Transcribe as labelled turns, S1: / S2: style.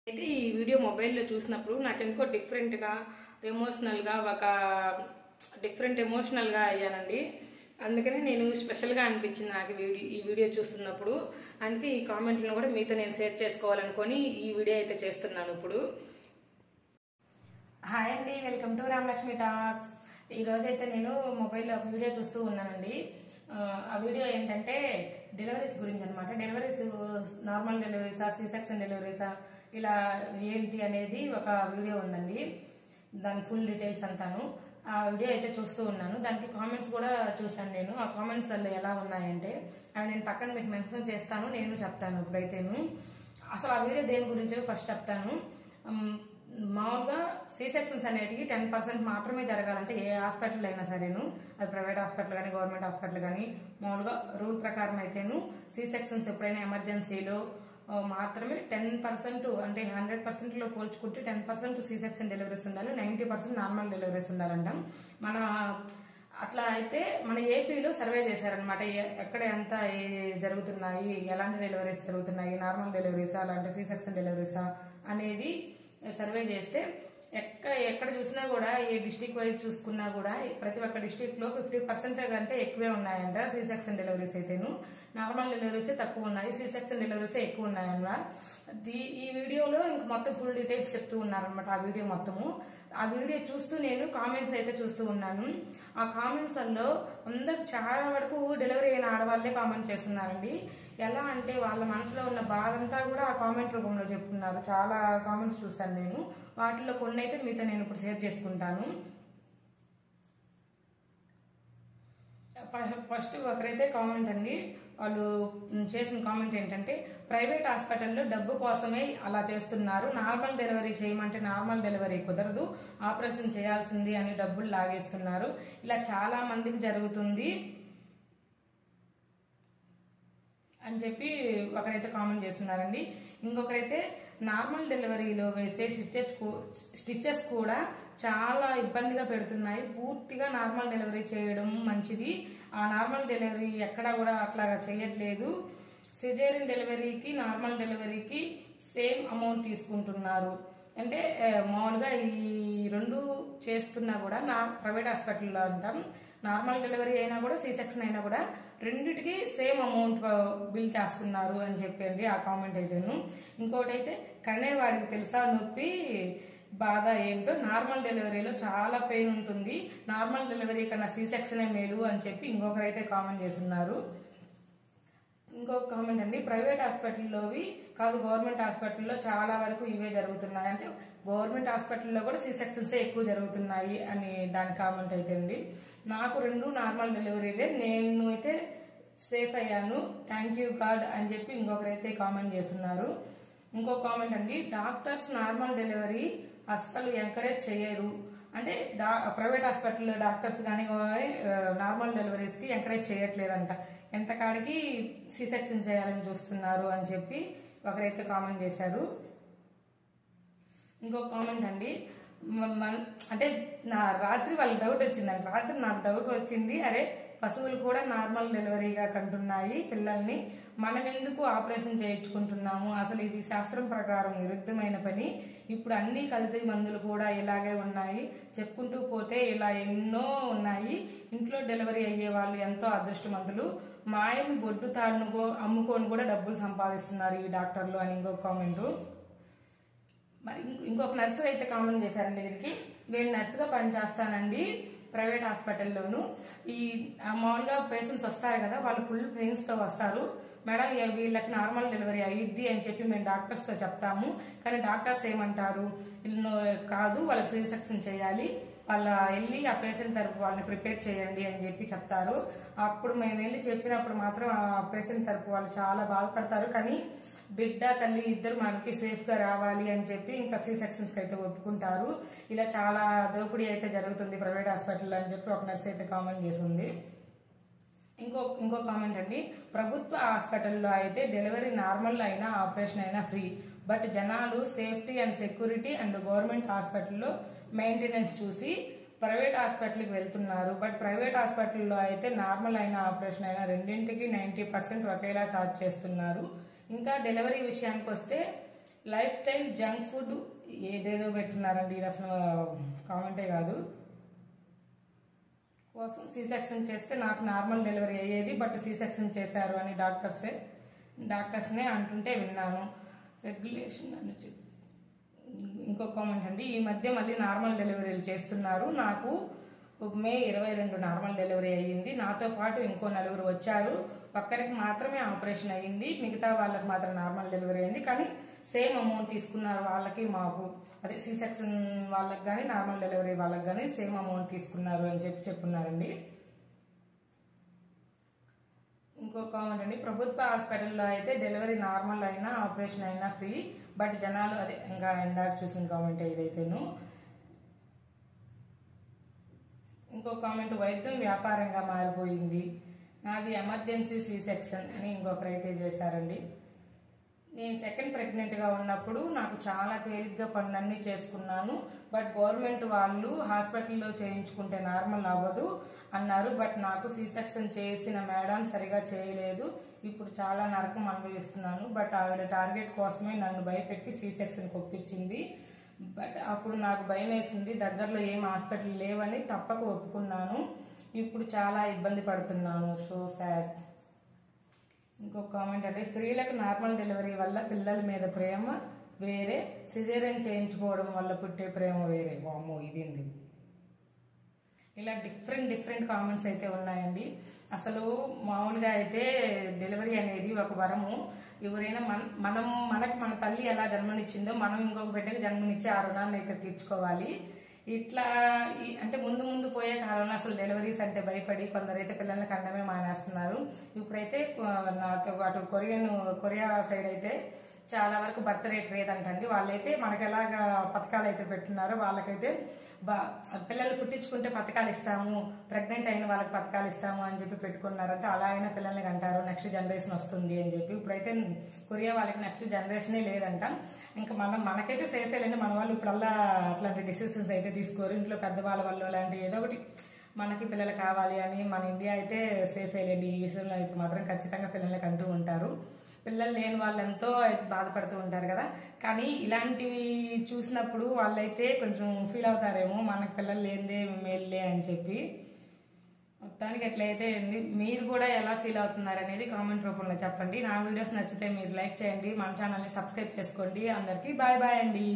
S1: అయితే ఈ వీడియో మొబైల్లో చూసినప్పుడు నాకు ఎందుకో డిఫరెంట్గా ఎమోషనల్గా ఎమోషనల్గా అయ్యానండి. అందుకని నేను స్పెషల్గా అనిపించింది నాకు ఈ వీడియో చూస్తున్నప్పుడు. అందుకే ఈ కామెంట్లను కూడా మీతో నేను షేర్ చేసుకోవాలనుకొని ఈ వీడియో అయితే చేస్తున్నాను ఇప్పుడు. హాయ్ అండి, వెల్కమ్ టు రామలక్ష్మి టాక్స్. ఈరోజైతే నేను మొబైల్లో ఒక వీడియో చూస్తూ ఉన్నానండి. ఆ వీడియో ఏంటంటే డెలివరీస్ గురించి అనమాట. డెలివరీస్ నార్మల్ డెలివరీసా, సి సెక్షన్ డెలివరీసా, ఇలా ఏంటి అనేది ఒక వీడియో ఉందండి. దాని ఫుల్ డీటెయిల్స్ అంతాను ఆ వీడియో అయితే చూస్తూ ఉన్నాను. దానికి కామెంట్స్ కూడా చూశాను నేను. ఆ కామెంట్స్ వల్ల ఎలా ఉన్నాయంటే అవి నేను పక్కన మీకు మెన్షన్ చేస్తాను, నేను చెప్తాను ఇప్పుడైతేను. అసలు ఆ వీడియో దేని గురించో ఫస్ట్ చెప్తాను. మామూలుగా సి సెక్షన్స్ అనేటివి 10% మాత్రమే జరగాలంటే ఏ హాస్పిటల్ అయినా సరేను, అది ప్రైవేట్ హాస్పిటల్ కానీ గవర్నమెంట్ హాస్పిటల్ కానీ, మామూలుగా రూల్ ప్రకారం అయితేను సి సెక్షన్స్ ఎప్పుడైనా ఎమర్జెన్సీలో మాత్రమే 10%, అంటే 100%లో పోల్చుకుంటే 10% సి సెక్షన్ డెలివరీస్ ఉండాలి, 90% నార్మల్ డెలివరీస్ ఉండాలంటాం. మన అట్లా అయితే మన ఏపీలో సర్వే చేశారనమాట. ఎక్కడ ఎంత జరుగుతున్నాయి, ఎలాంటి డెలివరీస్ జరుగుతున్నాయి, నార్మల్ డెలివరీసా అలాంటి సి సెక్షన్ డెలివరీసా అనేది సర్వే చేస్తే ఎక్కడ చూసినా కూడా ఏ డిస్టిక్ వైజ్ చూసుకున్నా కూడా ప్రతి ఒక్క డిస్టిక్ లో 50% కంటే ఎక్కువే ఉన్నాయంట సి సెక్షన్ డెలివరీస్ అయితేను. నార్మల్ డెలివరీసే తక్కువ ఉన్నాయి, సి సెక్షన్ డెలివరీస్ ఎక్కువ ఉన్నాయన్నమాట. ఈ వీడియోలో ఇంక మొత్తం ఫుల్ డీటెయిల్స్ చెప్తూ ఉన్నారనమాట. ఆ వీడియో మొత్తము ఆ వీడియో చూస్తూ నేను కామెంట్స్ అయితే చూస్తూ ఉన్నాను. ఆ కామెంట్స్ లో అందరు చాలా వరకు డెలివరీ అయిన ఆడవాళ్లే కామెంట్ చేస్తున్నారండి. ఎలా అంటే వాళ్ళ మనసులో ఉన్న బాధ అంతా కూడా ఆ కామెంట్ రూపంలో చెప్తున్నారు. చాలా కామెంట్స్ చూశాను నేను. వాటిలో కొన్ని అయితే మీతో నేను ఇప్పుడు షేర్ చేసుకుంటాను. ఫస్ట్ ఒకరైతే కామెంట్ అండి, వాళ్ళు చేసిన కామెంట్ ఏంటంటే, ప్రైవేట్ హాస్పిటల్లో డబ్బు కోసమే అలా చేస్తున్నారు, నార్మల్ డెలివరీ చేయమంటే నార్మల్ డెలివరీ కుదరదు, ఆపరేషన్ చేయాల్సింది అని డబ్బులు లాగేస్తున్నారు. ఇలా చాలా మందికి జరుగుతుంది అని చెప్పి ఒకరైతే కామెంట్ చేస్తున్నారండి. ఇంకొకరైతే నార్మల్ డెలివరీలో వేసే స్టిచెస్ కూడా చాలా ఇబ్బందిగా పెడుతున్నాయి, పూర్తిగా నార్మల్ డెలివరీ చేయడం మంచిది, ఆ నార్మల్ డెలివరీ ఎక్కడా కూడా అట్లాగా చేయట్లేదు, సిజేరియన్ డెలివరీకి నార్మల్ డెలివరీకి సేమ్ అమౌంట్ తీసుకుంటున్నారు. అంటే మామూలుగా ఈ రెండు చేస్తున్నా కూడా ప్రైవేట్ హాస్పిటల్లో అంటాం, నార్మల్ డెలివరీ అయినా కూడా సి సెక్షన్ అయినా కూడా రెండిటికి సేమ్ అమౌంట్ బిల్ చేస్తున్నారు అని చెప్పండి ఆ కామెంట్ అయితేను. ఇంకోటి అయితే కనేవాడికి తెలుసా నొప్పి బాధ ఏంటో, నార్మల్ డెలివరీలో చాలా పెయిన్ ఉంటుంది, నార్మల్ డెలివరీ కన్నా సి సెక్షనే మేలు అని చెప్పి ఇంకొకరైతే కామెంట్ చేస్తున్నారు. ఇంకొక కామెంట్ అండి, ప్రైవేట్ హాస్పిటల్లోవి కాదు గవర్నమెంట్ హాస్పిటల్లో చాలా వరకు ఇవే జరుగుతున్నాయి, అంటే గవర్నమెంట్ హాస్పిటల్లో కూడా సి సెక్షన్స్ ఎక్కువ జరుగుతున్నాయి అని దాని కామెంట్ అయితే అండి. నాకు 2 నార్మల్ డెలివరీలే, నేను అయితే సేఫ్ అయ్యాను, థ్యాంక్ యూ గాడ్ అని చెప్పి ఇంకొకరైతే కామెంట్ చేస్తున్నారు. ఇంకో కామెంట్ అండి, డాక్టర్స్ నార్మల్ డెలివరీ అస్సలు ఎంకరేజ్ చేయరు, అంటే ప్రైవేట్ హాస్పిటల్లో డాక్టర్స్ కానీ నార్మల్ డెలివరీస్ కి ఎంకరేజ్ చేయట్లేదంట, ఎంతకాడికి సి సెక్షన్ చేయాలని చూస్తున్నారు అని చెప్పి ఒకరైతే కామెంట్ చేశారు. ఇంకో కామెంట్ అండి, అంటే రాత్రి వాళ్ళకి డౌట్ వచ్చిందండి, రాత్రి నాకు డౌట్ వచ్చింది, అరే పశువులు కూడా నార్మల్ డెలివరీగా కంటున్నాయి పిల్లల్ని, మనం ఎందుకు ఆపరేషన్ చేయించుకుంటున్నాము, అసలు ఇది శాస్త్రం ప్రకారం విరుద్ధమైన పని, ఇప్పుడు అన్ని కల్తీ మందులు కూడా ఇలాగే ఉన్నాయి, చెప్పుకుంటూ పోతే ఇలా ఎన్నో ఉన్నాయి, ఇంట్లో డెలివరీ అయ్యే వాళ్ళు ఎంతో అదృష్టవంతులు, మాయను బొడ్డు తాడును అమ్ముకొని కూడా డబ్బులు సంపాదిస్తున్నారు ఈ డాక్టర్లు అని ఇంకొక కామెంట్. మరి ఇంకొక నర్సు అయితే కామెంట్ చేశారండి దీనికి, నేను నర్సుగా పనిచేస్తానండి ప్రైవేట్ హాస్పిటల్లోను, ఈ మామూలుగా పేషెంట్స్ వస్తారు కదా, వాళ్ళు ఫుల్ పెయిన్స్ తో వస్తారు, మేడం వీళ్ళకి నార్మల్ డెలివరీ అయ్యిద్ది అని చెప్పి మేము డాక్టర్స్ తో చెప్తాము, కానీ డాక్టర్స్ ఏమంటారు, కాదు వాళ్ళకి సి సెక్షన్ చేయాలి, వాళ్ళ వెళ్ళి ఆ పేషెంట్ తరపు వాళ్ళని ప్రిపేర్ చేయండి అని చెప్పి చెప్తారు. అప్పుడు మేము వెళ్ళి చెప్పినప్పుడు మాత్రం ఆ పేషెంట్ తరపు వాళ్ళు చాలా బాధపడతారు, కానీ బిడ్డ తల్లి ఇద్దరు మనకి సేఫ్ గా రావాలి అని చెప్పి ఇంకా సి సెక్షన్స్ కి అయితే ఒప్పుకుంటారు. ఇలా చాలా దోపిడీ అయితే జరుగుతుంది ప్రైవేట్ హాస్పిటల్ అని చెప్పి ఒక నర్స్ అయితే కామెంట్ చేసింది. ఇంకో కామెంట్ అండి, ప్రభుత్వ హాస్పిటల్లో అయితే డెలివరీ నార్మల్ అయినా ఆపరేషన్ అయినా ఫ్రీ, బట్ జనాలు safety and security and government హాస్పిటల్లో మెయింటెనెన్స్ చూసి ప్రైవేట్ హాస్పిటల్కి వెళ్తున్నారు, బట్ ప్రైవేట్ హాస్పిటల్లో అయితే నార్మల్ అయినా ఆపరేషన్ అయినా రెండింటికి 90% ఒకేలా ఛార్జ్ చేస్తున్నారు. ఇంకా డెలివరీ విషయానికి వస్తే లైఫ్ స్టైల్ జంక్ ఫుడ్ ఏదేదో పెట్టున్నారండి, ఇది అసలు కామెంటే కాదు. కోసం సి సెక్షన్ చేస్తే నాకు నార్మల్ డెలివరీ అయ్యేది, బట్ సి సెక్షన్ చేశారు అని డాక్టర్స్నే అంటుంటే విన్నాను. రెగ్యులేషన్ అని ఇంకో కామెంట్ అండి, ఈ మధ్య మళ్ళీ నార్మల్ డెలివరీలు చేస్తున్నారు. నాకు మే 22 నార్మల్ డెలివరీ అయ్యింది. నాతో పాటు ఇంకో 4 వచ్చారు. ఒక్కరికి మాత్రమే ఆపరేషన్ అయ్యింది, మిగతా వాళ్ళకి మాత్రం నార్మల్ డెలివరీ అయింది. కానీ సేమ్ అమౌంట్ తీసుకున్నారు వాళ్ళకి మాకు. అదే సి సెక్షన్ వాళ్ళకి కానీ నార్మల్ డెలివరీ వాళ్ళకి కానీ సేమ్ అమౌంట్ తీసుకున్నారు అని చెప్పున్నారండి. ఇంకో కామెంట్ అండి, ప్రభుత్వ హాస్పిటల్లో అయితే డెలివరీ నార్మల్ అయినా ఆపరేషన్ అయినా ఫ్రీ, బట్ జనాలు అదే ఇంకా ఎందాక చూసిన కామెంట్ ఇదైతేను. ఇంకో కామెంట్, వైద్యం వ్యాపారంగా మారిపోయింది, నాది ఎమర్జెన్సీ సి సెక్షన్ అని ఇంకొకరైతే చేశారండి. నేను సెకండ్ ప్రెగ్నెంట్గా ఉన్నప్పుడు నాకు చాలా తేలిగ్గా పనులన్నీ చేసుకున్నాను, బట్ గవర్నమెంట్ వాళ్ళు హాస్పిటల్లో చేయించుకుంటే నార్మల్ అవ్వదు అన్నారు. బట్ నాకు సి సెక్షన్ చేసిన మేడం సరిగా చేయలేదు, ఇప్పుడు చాలా నరకం అనుభవిస్తున్నాను. బట్ ఆవిడ టార్గెట్ కోసమే నన్ను భయపెట్టి సి సెక్షన్కి ఒప్పించింది. బట్ అప్పుడు నాకు భయం వేసింది, దగ్గరలో ఏం హాస్పిటల్ లేవని తప్పక ఒప్పుకున్నాను. ఇప్పుడు చాలా ఇబ్బంది పడుతున్నాను, సో సాడ్. ఇంకొక కామెంట్ అంటే, స్త్రీలకు నార్మల్ డెలివరీ వల్ల పిల్లల మీద ప్రేమ వేరే, సిజేరియన్ చేయించుకోవడం వల్ల పుట్టే ప్రేమ వేరే. వామ్మో ఇదేంది, ఇలా డిఫరెంట్ కామెంట్స్ అయితే ఉన్నాయండి. అసలు మామూలుగా అయితే డెలివరీ అనేది ఒక వరము. ఎవరైనా మనకి మన తల్లి ఎలా జన్మనిచ్చిందో మనం ఇంకొక బిడ్డకి జన్మనిచ్చి ఆ రుణాన్ని అయితే తీర్చుకోవాలి. ఇట్లా అంటే ముందు పోయే కాలంలో అసలు డెలివరీస్ అంటే భయపడి కొందరైతే పిల్లల్ని కండమే మానేస్తున్నారు. ఇప్పుడైతే నాతో అటు కొరియా సైడ్ అయితే చాలా వరకు బర్త్ రేట్ లేదంటండి. వాళ్ళైతే మనకి ఎలాగా పథకాలు అయితే పెట్టున్నారో వాళ్ళకైతే పిల్లలు పుట్టించుకుంటే పథకాలు ఇస్తాము, ప్రెగ్నెంట్ అయిన వాళ్ళకి పథకాలు ఇస్తాము అని చెప్పి పెట్టుకున్నారంటే అలా అయినా పిల్లల్ని కంటారు, నెక్స్ట్ జనరేషన్ వస్తుంది అని చెప్పి. ఇప్పుడైతే కొరియా వాళ్ళకి నెక్స్ట్ జనరేషనే లేదంట. ఇంకా మనకైతే సేఫ్ లేండి, మన వాళ్ళు ఇప్పుడల్లా అట్లాంటి డిసిషన్స్ అయితే తీసుకోరు. ఇంట్లో పెద్దవాళ్ళ వల్ల లాంటి ఏదో ఒకటి మనకి పిల్లలు కావాలి అని మన ఇండియా అయితే సేఫ్ లేండి. ఈ విషయంలో అయితే మాత్రం ఖచ్చితంగా పిల్లలకి అంటూ ఉంటారు. పిల్లలు లేని వాళ్ళు ఎంతో బాధపడుతూ ఉంటారు కదా. కానీ ఇలాంటివి చూసినప్పుడు వాళ్ళైతే కొంచెం ఫీల్ అవుతారేమో, మనకు పిల్లలు లేనిదే మేల్లే అని చెప్పి. మొత్తానికి ఎట్లయితే మీరు కూడా ఎలా ఫీల్ అవుతున్నారు అనేది కామెంట్ రూపంలో చెప్పండి. నా వీడియోస్ నచ్చితే మీరు లైక్ చేయండి, మన ఛానల్ని సబ్స్క్రైబ్ చేసుకోండి. అందరికీ బాయ్ అండి.